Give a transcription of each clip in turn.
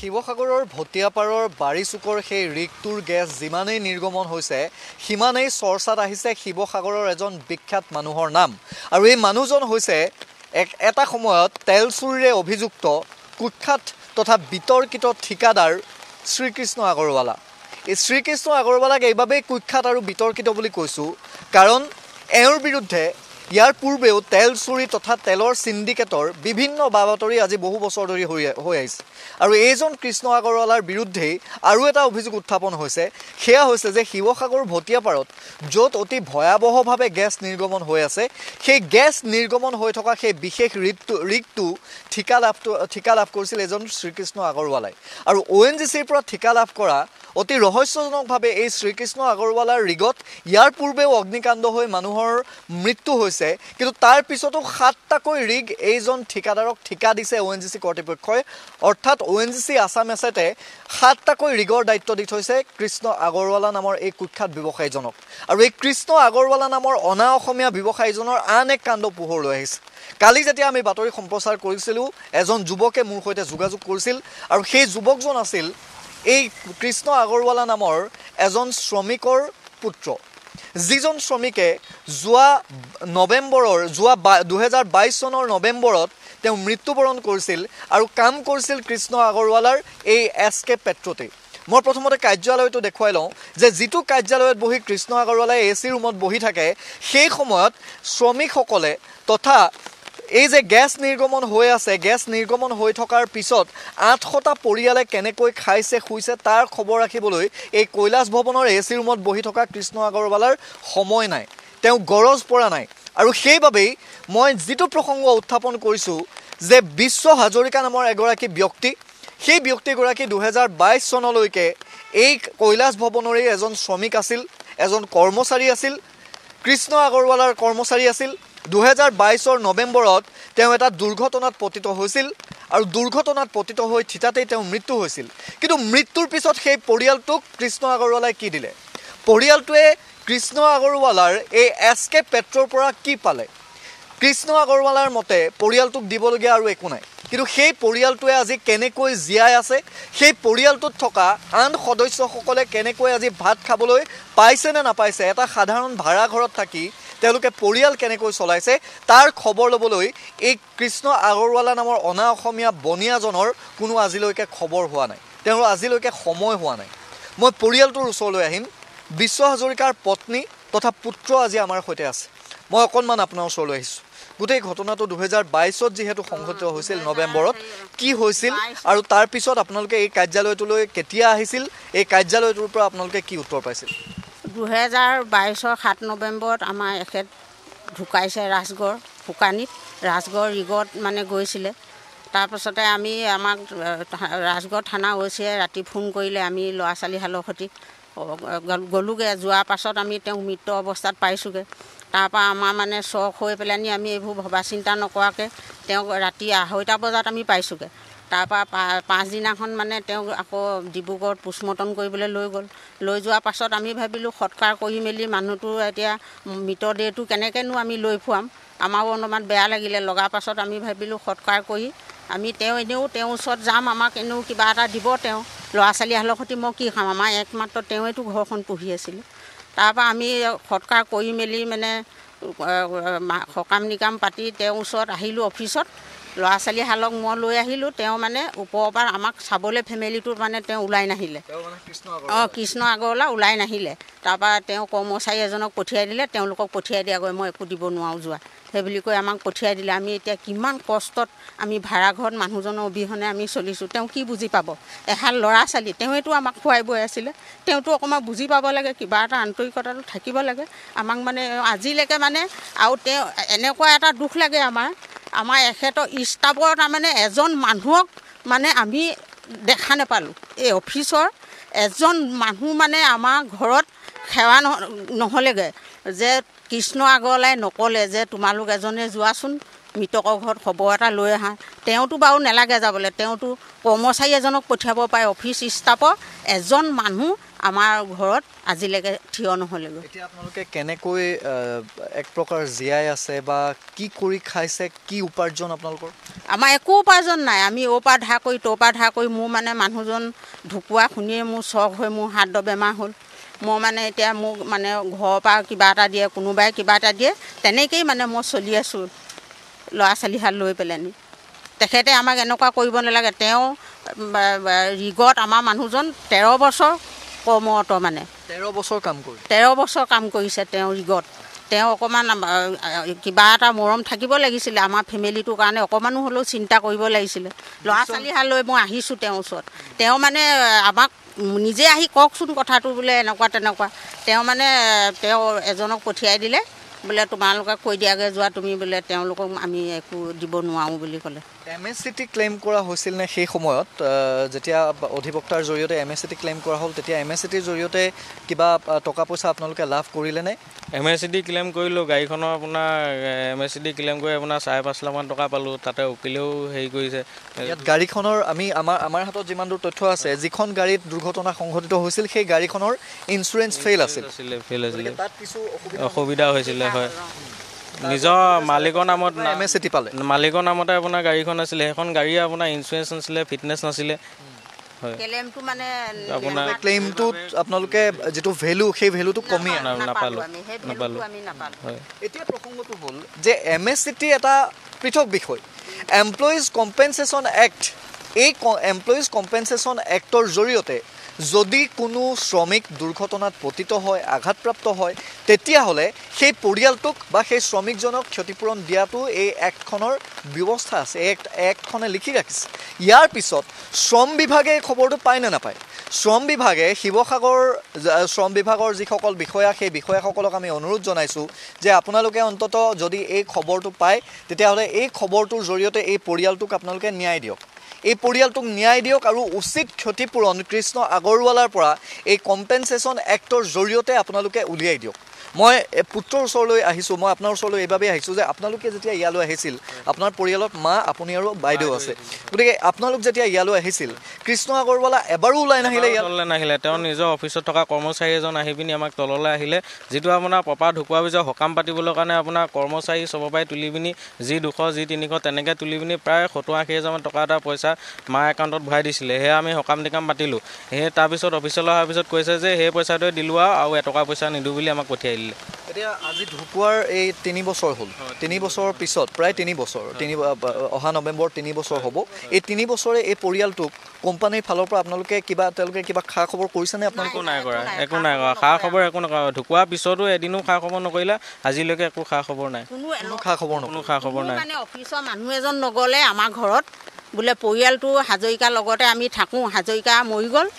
শিৱসাগৰৰ ভটিয়াপাৰৰ বাৰীচুকৰ সেই ৰিকটোৰ গেছ যিমানেই নিৰ্গমন হৈছে সিমানেই চৰ্চাত আহিছে শিৱসাগৰৰ এজন বিখ্যাত মানুহৰ নাম। আৰু এই মানুহজন হৈছে এটা সময়ত তেল চুৰিৰে অভিযুক্ত কুখ্যাত তথা বিতৰ্কিত ঠিকাদাৰ শ্ৰীকৃষ্ণ আগৰৱালা। এই শ্ৰীকৃষ্ণ আগৰৱালাক এইবাবেই কুখ্যাত আৰু বিতৰ্কিত বুলি কৈছোঁ কাৰণ এওঁৰ বিৰুদ্ধে ইয়াৰ পূৰ্বেও তেল চুৰি তথা তেলৰ চিণ্ডিকেটৰ বিভিন্ন বাতৰি আজি বহু বছৰ ধৰি হৈ আহিছে। আৰু এইজন কৃষ্ণ আগৰৱালাৰ বিৰুদ্ধেই আৰু এটা অভিযোগ উত্থাপন হৈছে, সেয়া হৈছে যে শিৱসাগৰ ভটিয়াপাৰত য'ত অতি ভয়াৱহভাৱে গেছ নিৰ্গমন হৈ আছে, সেই গেছ নিৰ্গমন হৈ থকা সেই বিশেষ ৰিকটো ঠিকা লাভ কৰিছিল এজন শ্ৰীকৃষ্ণ আগৰৱালাই। আৰু ONGCৰ পৰা ঠিকা লাভ কৰা অতি ৰহস্যজনকভাৱে এই শ্ৰীকৃষ্ণ আগৰৱালাৰ ৰিগত ইয়াৰ পূৰ্বেও অগ্নিকাণ্ড হৈ মানুহৰ মৃত্যু হৈছে, কিন্তু তাৰ পিছতো 7টাকৈ ৰিগ এইজন ঠিকাদাৰক ঠিকা দিছে ONGC কৰ্তৃপক্ষই। অৰ্থাৎ ONGC আছাম এছেটে 7টাকৈ ৰিগৰ দায়িত্ব দি থৈছে কৃষ্ণ আগৰৱালা নামৰ এই কুখ্যাত ব্যৱসায়ীজনক। আৰু এই কৃষ্ণ আগৰৱালা নামৰ অনা অসমীয়া ব্যৱসায়ীজনৰ আন এক কাণ্ড পোহৰলৈ আহিছে। কালি যেতিয়া আমি বাতৰি সম্প্ৰচাৰ কৰিছিলোঁ, এজন যুৱকে মোৰ সৈতে যোগাযোগ কৰিছিল আৰু সেই যুৱকজন আছিল এই কৃষ্ণ আগৰৱালা নামৰ এজন শ্ৰমিকৰ পুত্ৰ, যিজন শ্ৰমিকে যোৱা 2022 চনৰ নৱেম্বৰত তেওঁ মৃত্যুবৰণ কৰিছিল আৰু কাম কৰিছিল কৃষ্ণ আগৰৱালাৰ এই SK পেট্ৰতে। মই প্ৰথমতে কাৰ্যালয়টো দেখুৱাই লওঁ যে যিটো কাৰ্যালয়ত বহি কৃষ্ণ আগৰৱালাই AC ৰুমত বহি থাকে, সেই সময়ত শ্ৰমিকসকলে তথা এই যে গেছ নিৰ্গমন হৈ আছে, গেছ নিৰ্গমন হৈ থকাৰ পিছত 800টা পৰিয়ালে কেনেকৈ খাইছে শুইছে তাৰ খবৰ ৰাখিবলৈ এই কৈলাশ ভৱনৰ AC ৰুমত বহি থকা কৃষ্ণ আগৰৱালাৰ সময় নাই, তেওঁ গৰজ পৰা নাই। আৰু সেইবাবেই মই যিটো প্ৰসংগ উত্থাপন কৰিছোঁ যে বিশ্ব হাজৰিকা নামৰ এগৰাকী ব্যক্তি, সেই ব্যক্তিগৰাকী 2022 চনলৈকে এই কৈলাশ ভৱনৰেই এজন শ্ৰমিক আছিল, এজন কৰ্মচাৰী আছিল, কৃষ্ণ আগৰৱালাৰ কৰ্মচাৰী আছিল। 2022 নৱেম্বৰত তেওঁ এটা দুৰ্ঘটনাত পতিত হৈছিল আৰু দুৰ্ঘটনাত পতিত হৈ থিতাতেই তেওঁ মৃত্যু হৈছিল। কিন্তু মৃত্যুৰ পিছত সেই পৰিয়ালটোক কৃষ্ণ আগৰৱালাই কি দিলে? পৰিয়ালটোৱে কৃষ্ণ আগৰৱালাৰ এই SK পেট্ৰৰ পৰা কি পালে? কৃষ্ণ আগৰৱালাৰ মতে পৰিয়ালটোক দিবলগীয়া আৰু একো নাই, কিন্তু সেই পৰিয়ালটোৱে আজি কেনেকৈ জীয়াই আছে, সেই পৰিয়ালটোত থকা আন সদস্যসকলে কেনেকৈ আজি ভাত খাবলৈ পাইছে নে নাপাইছে, এটা সাধাৰণ ভাড়া ঘৰত থাকি তেওঁলোকে পৰিয়াল কেনেকৈ চলাইছে তাৰ খবৰ ল'বলৈ এই কৃষ্ণ আগৰৱালা নামৰ অনা অসমীয়া বনিয়াজনৰ কোনো আজিলৈকে খবৰ হোৱা নাই, তেওঁৰ আজিলৈকে সময় হোৱা নাই। মই পৰিয়ালটোৰ ওচৰলৈ আহিম। বিশ্ব হাজৰিকাৰ পত্নী তথা পুত্ৰ আজি আমাৰ সৈতে আছে। মই অকণমান আপোনাৰ ওচৰলৈ আহিছোঁ। গোটেই ঘটনাটো 2022 যিহেতু সংঘটিত হৈছিল নৱেম্বৰত, কি হৈছিল আৰু তাৰপিছত আপোনালোকে এই কাৰ্যালয়টোলৈ কেতিয়া আহিছিল, এই কাৰ্যালয়টোৰ পৰা আপোনালোকে কি উত্তৰ পাইছিল? 2022 7 নৱেম্বৰত আমাৰ এখেত ঢুকাইছে ৰাজগড় শুকানীত, ৰাজগড় ৰিগত মানে গৈছিলে। তাৰপাছতে আমাক ৰাজগড় থানা OCয়ে ৰাতি ফোন কৰিলে, আমি ল'ৰা ছোৱালীহালৰ সৈতে গ'লোগৈ। যোৱাৰ পাছত আমি তেওঁক মৃত অৱস্থাত পাইছোঁগৈ। তাৰপৰা আমাৰ মানে চখ হৈ পেলাইনি আমি এইবোৰ ভবা চিন্তা নকৰাকৈ তেওঁক ৰাতি 2:30 বজাত আমি পাইছোঁগৈ। তাৰপৰা পাছদিনাখন মানে তেওঁক আকৌ ডিব্ৰুগড়ত পোষ্টমৰ্টম কৰিবলৈ লৈ গ'ল। লৈ যোৱাৰ পাছত আমি ভাবিলোঁ সৎকাৰ কৰি মেলি মানুহটো এতিয়া মৃতদেহটো কেনেকৈনো আমি লৈ ফুৰাম, আমাৰো অলপমান বেয়া লাগিলে। লগাৰ পাছত আমি ভাবিলোঁ সৎকাৰ কৰি আমি এনেও তেওঁৰ ওচৰত যাম, আমাক এনেও কিবা এটা দিব তেওঁ। ল'ৰা ছোৱালীহালৰ সৈতে মই কি খাম, আমাৰ একমাত্ৰ তেওঁৱেতো ঘৰখন পুহি আছিলোঁ। তাৰপৰা আমি সৎকাৰ কৰি মেলি মানে সকাম নিকাম পাতি তেওঁৰ ওচৰত আহিলোঁ অফিচত। ল'ৰা ছোৱালীহালক মই লৈ আহিলোঁ, তেওঁ মানে ওপৰৰ পৰা আমাক চাবলৈ ফেমিলিটোত মানে তেওঁ ওলাই নাহিলে। কৃষ্ণ আগৰৱালা ওলাই নাহিলে। তাৰপৰা তেওঁ কৰ্মচাৰী এজনক পঠিয়াই দিলে, তেওঁলোকক পঠিয়াই দিয়াগৈ, মই একো দিব নোৱাৰোঁ যোৱা সেই বুলি কৈ আমাক পঠিয়াই দিলে। আমি এতিয়া কিমান কষ্টত আমি ভাড়াঘৰত মানুহজনৰ অবিহনে আমি চলিছোঁ, তেওঁ কি বুজি পাব? এহাল ল'ৰা ছোৱালী, তেওঁৱেতো আমাক খুৱাই বৈ আছিলে, তেওঁতো অকণমান বুজি পাব লাগে, কিবা এটা আন্তৰিকতাটো থাকিব লাগে আমাক মানে আজিলৈকে মানে। আৰু তেওঁ এনেকুৱা এটা দুখ লাগে আমাৰ এখেতৰ ষ্টাফৰ তাৰমানে এজন মানুহক মানে আমি দেখা নাপালোঁ। এই অফিচৰ এজন মানুহ মানে আমাৰ ঘৰত সেৱা নহ'লেগৈ, যে কৃষ্ণ আগৰৱালাই নক'লে যে তোমালোক এজনে যোৱাচোন মৃতকৰ ঘৰত খবৰ এটা লৈ আহা। তেওঁতো বাৰু নেলাগে যাবলৈ, তেওঁতো কৰ্মচাৰী এজনক পঠিয়াব পাৰে, অফিচ ষ্টাফৰ এজন মানুহ আমাৰ ঘৰত আজিলৈকে থিয় নহ'লেগৈ। এতিয়া আপোনালোকে কেনেকৈ এক প্ৰকাৰ জীয়াই আছে বা কি কৰি খাইছে, কি উপাৰ্জন আপোনালোকৰ? আমাৰ একো উপাৰ্জন নাই। আমি অ'ৰ পৰা ধাৰ কৰি ত'ৰ পৰা ধাৰ কৰি, মোৰ মানে মানুহজন ঢুকুৱা শুনিয়ে মোৰ চখ হৈ মোৰ হাত বেমাৰ হ'ল। মই মানে এতিয়া মোক মানে ঘৰৰ পৰা কিবা এটা দিয়ে, কোনোবাই কিবা এটা দিয়ে, তেনেকৈয়ে মানে মই চলি আছোঁ ল'ৰা ছোৱালীহাল লৈ পেলাইনি। তেখেতে আমাক এনেকুৱা কৰিব নালাগে। তেওঁ ৰিগত আমাৰ মানুহজন 13 বছৰ কৰ্মৰত, মানে 13 বছৰ কাম কৰি 13 বছৰ কাম কৰিছে তেওঁ ৰিগত। তেওঁ অকণমান কিবা এটা মৰম থাকিব লাগিছিলে, আমাৰ ফেমিলিটোৰ কাৰণে অকণমানো হ'লেও চিন্তা কৰিব লাগিছিলে। ল'ৰা ছোৱালীহাল লৈ মই আহিছোঁ তেওঁৰ ওচৰত। তেওঁ মানে আমাক নিজে আহি কওকচোন কথাটো বোলে এনেকুৱা তেনেকুৱা। তেওঁ মানে তেওঁ এজনক পঠিয়াই দিলে, বোলে তোমালোকে কৈ দিয়াগৈ যোৱা তুমি, বোলে তেওঁলোকক আমি একো দিব নোৱাৰোঁ বুলি ক'লে। MSCT ক্লেইম কৰা হৈছিল নে সেই সময়ত? যেতিয়া অধিবক্তাৰ জৰিয়তে MSCT ক্লেইম কৰা হ'ল, তেতিয়া MSCTৰ জৰিয়তে কিবা টকা পইচা আপোনালোকে লাভ কৰিলেনে? MSCT ক্লেইম কৰিলোঁ। গাড়ীখনৰ আপোনাৰ MSCT ক্লেইম কৰি আপোনাৰ 5.5 লাখমান টকা পালোঁ। তাতে উকিলেও হেৰি কৰিছে। ইয়াত গাড়ীখনৰ আমাৰ হাতত যিমান দূৰ তথ্য আছে, যিখন গাড়ীত দুৰ্ঘটনা সংঘটিত হৈছিল সেই গাড়ীখনৰ ইঞ্চুৰেঞ্চ ফেইল আছিল। তাত কিছু অসুবিধা হৈছিলে, হয়। নিজৰ মালিকৰ নামত MSCT পালে, মালিকৰ নামতে আপোনাৰ গাড়ীখন আছিলে। সেইখন গাড়ী আপোনাৰ ইঞ্চুৰেঞ্চ নাছিলে, ফিটনেছ নাছিলে। হয়, ক্লেইমটো মানে আপোনাৰ ক্লেইমটোত আপোনালোকে যিটো ভেলু, সেই ভেলুটো কমি নাপালোঁ। হয়, এতিয়া প্ৰসংগটো হ'ল যে MSCT এটা পৃথক বিষয়। এমপ্লয়িজ কম্পেনচেশ্যন এক্ট, এই এমপ্লয়িজ কম্পেনচেশ্যন এক্টৰ জৰিয়তে যদি কোনো শ্ৰমিক দুৰ্ঘটনাত পতিত হয়, আঘাতপ্ৰাপ্ত হয়, তেতিয়াহ'লে সেই পৰিয়ালটোক বা সেই শ্ৰমিকজনক ক্ষতিপূৰণ দিয়াটো এই এক্টখনৰ ব্যৱস্থা আছে। এই এক্টখনে লিখি ৰাখিছে। ইয়াৰ পিছত শ্ৰম বিভাগে এই খবৰটো পায় নে নাপায়? শ্ৰম বিভাগে শিৱসাগৰ শ্ৰম বিভাগৰ যিসকল বিষয়া, সেই বিষয়াসকলক আমি অনুৰোধ জনাইছোঁ যে আপোনালোকে অন্ততঃ যদি এই খবৰটো পায়, তেতিয়াহ'লে এই খবৰটোৰ জৰিয়তে এই পৰিয়ালটোক আপোনালোকে ন্যায় দিয়ক। এই পৰিয়ালটোক ন্যায় দিয়ক আৰু উচিত ক্ষতিপূৰণ কৃষ্ণ আগৰৱালাৰ পৰা এই কম্পেনচেশ্যন এক্টৰ জৰিয়তে আপোনালোকে উলিয়াই দিয়ক। মই পুত্ৰৰ ওচৰলৈ আহিছোঁ, মই আপোনাৰ ওচৰলৈ এইবাবেই আহিছোঁ যে আপোনালোকে যেতিয়া ইয়ালৈ আহিছিল, আপোনাৰ পৰিয়ালত মা, আপুনি আৰু বাইদেউ আছে। গতিকে আপোনালোক যেতিয়া ইয়ালৈ আহিছিল, কৃষ্ণ আগৰৱালা এবাৰো ওলাই নাহিলে? তললৈ নাহিলে। তেওঁ নিজৰ অফিচত থকা কৰ্মচাৰী এজন আহি পিনি আমাক তললৈ আহিলে। যিটো আপোনাৰ পাপা ঢুকোৱাৰ পিছত সকাম পাতিবলৈ কাৰণে আপোনাৰ কৰ্মচাৰী চবৰ পৰাই তুলি পিনি যি 200 যি 300 তেনেকৈ তুলি পিনি প্ৰায় 70-80 হাজাৰমান টকা এটা পইচা মাৰ একাউণ্টত ভৰাই দিছিলে। সেয়া আমি সকাম নিকাম পাতিলোঁ। সেই তাৰপিছত অফিচলৈ অহাৰ পিছত কৈছে যে সেই পইচাটোৱে দিলোঁ আৰু এটকা পইচা নিদিওঁ বুলি আমাক পঠিয়াই দিলে। এতিয়া আজি ঢুকুৱাৰ এই 3 বছৰ হ'ল। 3 বছৰৰ পিছত, প্ৰায় 3 বছৰ, অহা নৱেম্বৰ 3 বছৰ হ'ব। এই 3 বছৰে এই পৰিয়ালটোক কোম্পানীৰ ফালৰ পৰা আপোনালোকে তেওঁলোকে কিবা খা খবৰ কৰিছেনে? আপোনালোকে একো নাই কৰা, একো নাই কৰা। খা খবৰ একো নকৰা। ঢুকুৱাৰ পিছতো এদিনো খা খবৰ নকৰিলে। আজিলৈকে একো খা খবৰ নাই, কোনো খা খবৰ নাই। মানে অফিচৰ মানুহ এজন নগ'লে আমাৰ ঘৰত, বোলে পৰিয়ালটো হাজৰিকাৰ লগতে আমি থাকোঁ, হাজৰিকা মৰি গ'ল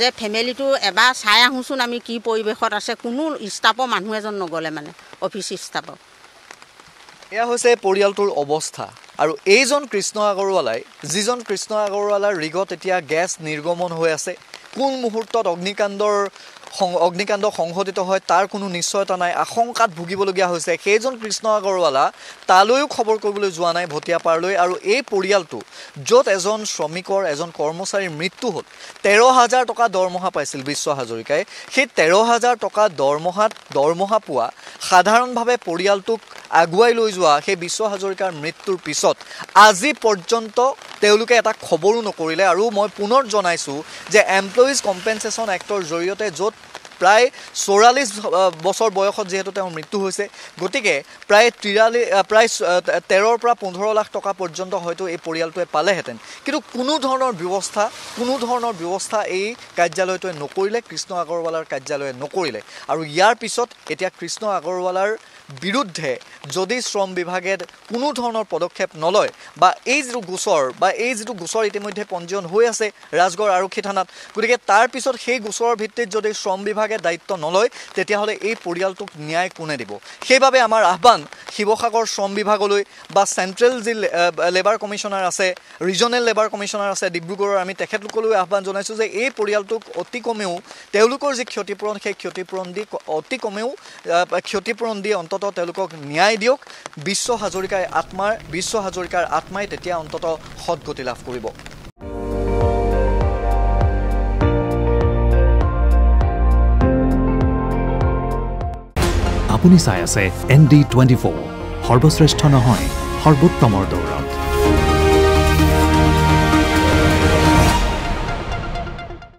যে ফেমিলিটো এবাৰ চাই আহোঁচোন আমি কি পৰিৱেশত আছে, কোনো ষ্টাফৰ মানুহ এজন নগ'লে, মানে অফিচ ষ্টাফৰ। এয়া হৈছে পৰিয়ালটোৰ অৱস্থা। আৰু এইজন কৃষ্ণ আগৰৱালাই, যিজন কৃষ্ণ আগৰৱালাৰ ৰিগত এতিয়া গেছ নিৰ্গমন হৈ আছে, কোন মুহূৰ্তত অগ্নিকাণ্ড সংঘটিত হয় তাৰ কোনো নিশ্চয়তা নাই, আশংকাত ভুগিবলগীয়া হৈছে। সেইজন কৃষ্ণ আগৰৱালা তালৈও খবৰ কৰিবলৈ যোৱা নাই, ভটিয়াপাৰলৈ। আৰু এই পৰিয়ালটো য'ত এজন শ্ৰমিকৰ, এজন কৰ্মচাৰীৰ মৃত্যু হ'ল, 13,000 টকা দৰমহা পাইছিল বিশ্ব হাজৰিকাই, সেই 13,000 টকা দৰমহা পোৱা সাধাৰণভাৱে পৰিয়ালটোক আগুৱাই লৈ যোৱা সেই বিশ্ব হাজৰিকাৰ মৃত্যুৰ পিছত আজি পৰ্যন্ত তেওঁলোকে এটা খবৰো নকৰিলে। আৰু মই পুনৰ জনাইছোঁ যে এমপ্লয়িজ কম্পেনচেশ্যন এক্টৰ জৰিয়তে য'ত প্ৰায় 44 বছৰ বয়সত যিহেতু তেওঁৰ মৃত্যু হৈছে, গতিকে প্ৰায় 13 পৰা 15 লাখ টকা পৰ্যন্ত হয়তো এই পৰিয়ালটোৱে পালেহেঁতেন। কিন্তু কোনো ধৰণৰ ব্যৱস্থা এই কাৰ্যালয়টোৱে নকৰিলে, কৃষ্ণ আগৰৱালাৰ কাৰ্যালয়ে নকৰিলে। আৰু ইয়াৰ পিছত এতিয়া কৃষ্ণ আগৰৱালাৰ বিৰুদ্ধে যদি শ্ৰম বিভাগে কোনো ধৰণৰ পদক্ষেপ নলয়, বা এই যিটো গোচৰ ইতিমধ্যে পঞ্জীয়ন হৈ আছে ৰাজগড় আৰক্ষী থানাত, গতিকে তাৰ পিছত সেই গোচৰৰ ভিত্তিত যদি শ্ৰম বিভাগে দায়িত্ব নলয়, তেতিয়াহ'লে এই পৰিয়ালটোক ন্যায় কোনে দিব? সেইবাবে আমাৰ আহ্বান শিৱসাগৰ শ্ৰম বিভাগলৈ বা চেণ্ট্ৰেল যি লেবাৰ কমিশ্যনাৰ আছে, ৰিজনেল লেবাৰ কমিশ্যনাৰ আছে ডিব্ৰুগড়ৰ, আমি তেখেতলোকলৈ আহ্বান জনাইছোঁ যে এই পৰিয়ালটোক অতি কমেও তেওঁলোকৰ যি ক্ষতিপূৰণ, সেই ক্ষতিপূৰণ দি অতি কমেও ক্ষতিপূৰণ দি অন্ততঃ তেওঁলোকক ন্যায় দিয়ক। বিশ্ব হাজৰিকাৰ আত্মাই তেতিয়া অন্ততঃ সদগতি লাভ কৰিব। আপুনি চাই আছে ND24 সৰ্বশ্ৰেষ্ঠ নহয় সৰ্বোত্তমৰ দৌৰত